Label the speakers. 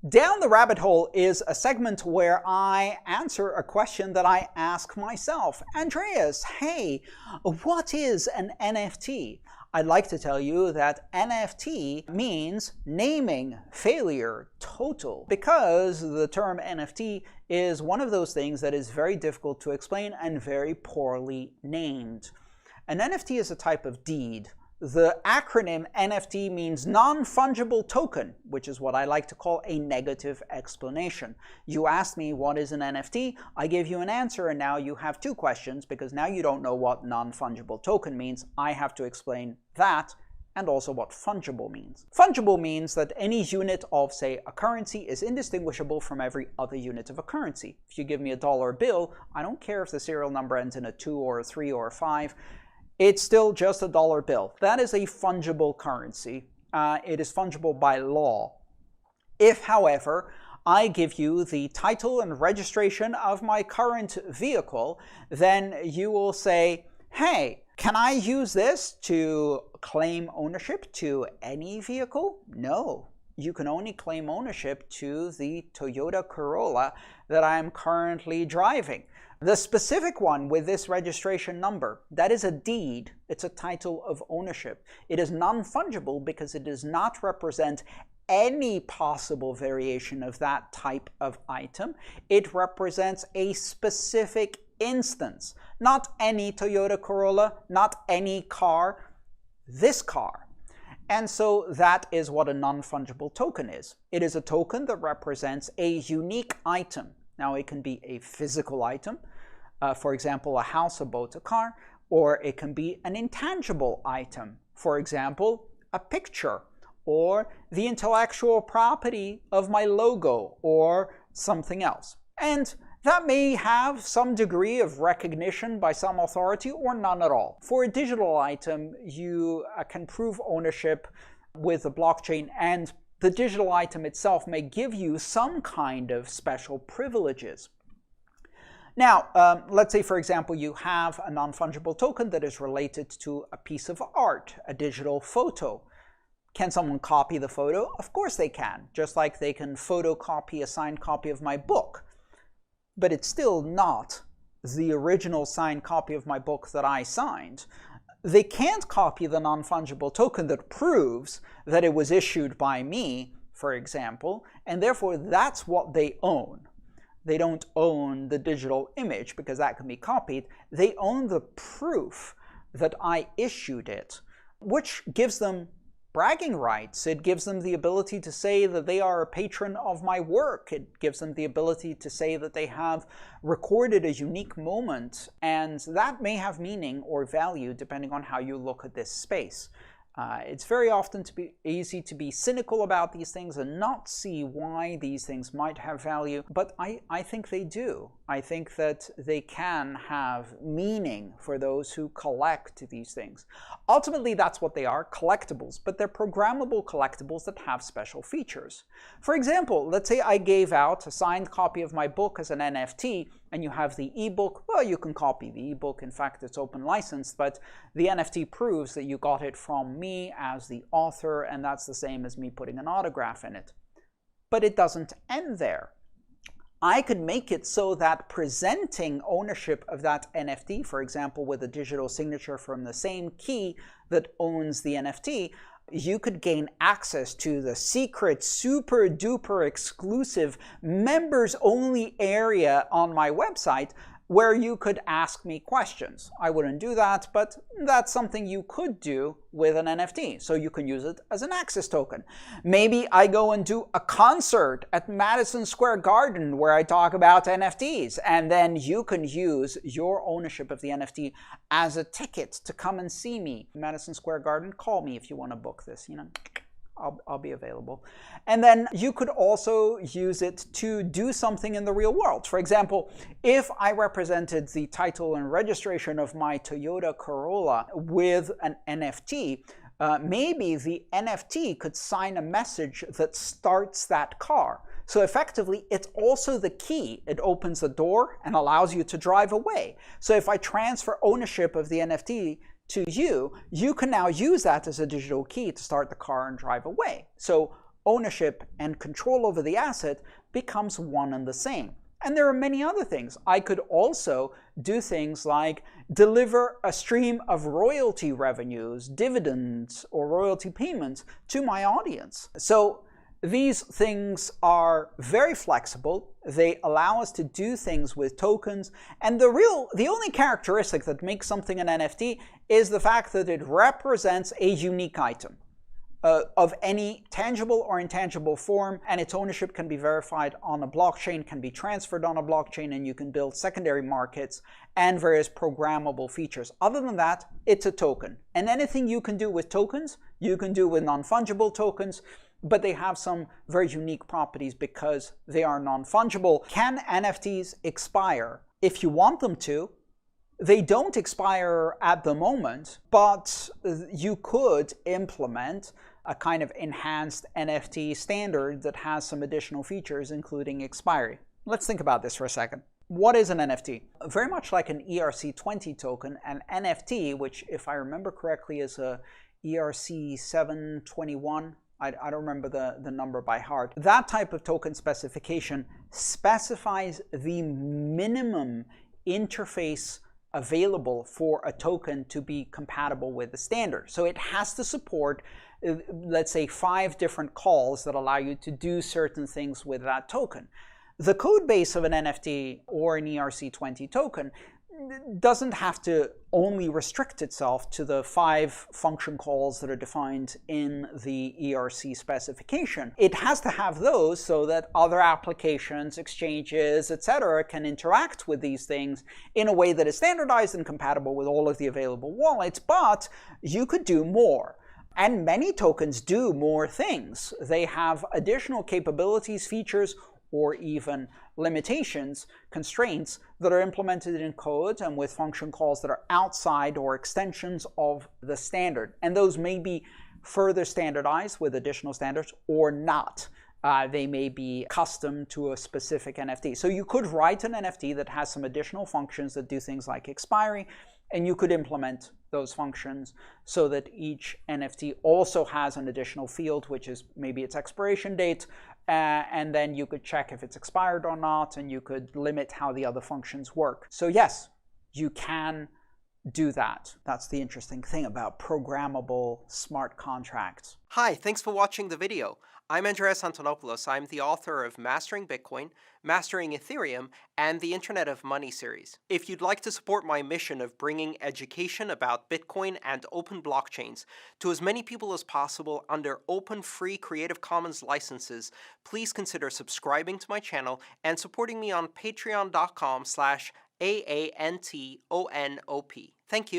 Speaker 1: Down the Rabbit Hole is a segment where I answer a question that I ask myself. Andreas, hey, what is an NFT? I'd like to tell you that NFT means naming failure total, because the term NFT is one of those things that is very difficult to explain and very poorly named. An NFT is a type of deed. The acronym NFT means non-fungible token, which is what I like to call a negative explanation. You asked me what is an NFT, I gave you an answer, and now you have two questions because now you don't know what non-fungible token means. I have to explain that and also what fungible means. Fungible means that any unit of, say, a currency is indistinguishable from every other unit of a currency. If you give me a dollar bill, I don't care if the serial number ends in a 2 or a 3 or a 5. It's still just a dollar bill. That is a fungible currency. It is fungible by law. If, however, I give you the title and registration of my current vehicle, then you will say, hey, can I use this to claim ownership to any vehicle? No. You can only claim ownership to the Toyota Corolla that I'm currently driving. The specific one with this registration number, that is a deed. It's a title of ownership. It is non-fungible because it does not represent any possible variation of that type of item. It represents a specific instance. Not any Toyota Corolla, not any car, this car. And so that is what a non-fungible token is. It is a token that represents a unique item. Now, it can be a physical item, for example, a house, a boat, a car, or it can be an intangible item, for example, a picture, or the intellectual property of my logo, or something else. And that may have some degree of recognition by some authority or none at all. For a digital item, you can prove ownership with the blockchain, and the digital item itself may give you some kind of special privileges. Now, let's say, for example, you have a non-fungible token that is related to a piece of art, a digital photo. Can someone copy the photo? Of course they can, just like they can photocopy a signed copy of my book. But it's still not the original signed copy of my book that I signed. They can't copy the non-fungible token that proves that it was issued by me, for example, and therefore that's what they own. They don't own the digital image because that can be copied. They own the proof that I issued it, which gives them bragging rights. It gives them the ability to say that they are a patron of my work. It gives them the ability to say that they have recorded a unique moment, and that may have meaning or value depending on how you look at this space. It's very often easy to be cynical about these things and not see why these things might have value, but I think they do. I think that they can have meaning for those who collect these things. Ultimately, that's what they are, collectibles, but they're programmable collectibles that have special features. For example, let's say I gave out a signed copy of my book as an NFT, and you have the ebook. Well, you can copy the ebook. In fact, it's open licensed, but the NFT proves that you got it from me as the author, and that's the same as me putting an autograph in it. But it doesn't end there. I could make it so that presenting ownership of that NFT, for example, with a digital signature from the same key that owns the NFT, you could gain access to the secret, super duper exclusive, members only area on my website where you could ask me questions. I wouldn't do that, but that's something you could do with an NFT. So you can use it as an access token. Maybe I go and do a concert at Madison Square Garden where I talk about NFTs, and then you can use your ownership of the NFT as a ticket to come and see me. Madison Square Garden, call me if you want to book this, you know. I'll be available. And then you could also use it to do something in the real world. For example, if I represented the title and registration of my Toyota Corolla with an NFT, maybe the NFT could sign a message that starts that car. So effectively, it's also the key. It opens the door and allows you to drive away. So if I transfer ownership of the NFT to you, you can now use that as a digital key to start the car and drive away. So ownership and control over the asset becomes one and the same. And there are many other things. I could also do things like deliver a stream of royalty revenues, dividends, or royalty payments to my audience. So these things are very flexible. They allow us to do things with tokens. And the only characteristic that makes something an NFT is the fact that it represents a unique item of any tangible or intangible form, and its ownership can be verified on a blockchain, can be transferred on a blockchain, and you can build secondary markets and various programmable features. Other than that, it's a token. And anything you can do with tokens, you can do with non-fungible tokens, but they have some very unique properties because they are non-fungible. Can NFTs expire? If you want them to, they don't expire at the moment, but you could implement a kind of enhanced NFT standard that has some additional features, including expiry. Let's think about this for a second. What is an NFT? Very much like an ERC20 token, an NFT, which if I remember correctly is a ERC721, I don't remember the number by heart. That type of token specification specifies the minimum interface available for a token to be compatible with the standard. So it has to support, let's say, 5 different calls that allow you to do certain things with that token. The code base of an NFT or an ERC20 token doesn't have to only restrict itself to the 5 function calls that are defined in the ERC specification. It has to have those so that other applications, exchanges, etc. can interact with these things in a way that is standardized and compatible with all of the available wallets, but you could do more. And many tokens do more things. They have additional capabilities, features, or even limitations, constraints that are implemented in code and with function calls that are outside or extensions of the standard. And those may be further standardized with additional standards or not. They may be custom to a specific NFT. So you could write an NFT that has some additional functions that do things like expiry, and you could implement those functions so that each NFT also has an additional field, which is maybe its expiration date, and then you could check if it's expired or not, and you could limit how the other functions work. So yes, you can do that. That's the interesting thing about programmable smart contracts.
Speaker 2: Hi, thanks for watching the video. I'm Andreas Antonopoulos. I'm the author of Mastering Bitcoin, Mastering Ethereum, and the Internet of Money series. If you'd like to support my mission of bringing education about Bitcoin and open blockchains to as many people as possible under open, free Creative Commons licenses, please consider subscribing to my channel and supporting me on patreon.com/AANTONOP. Thank you.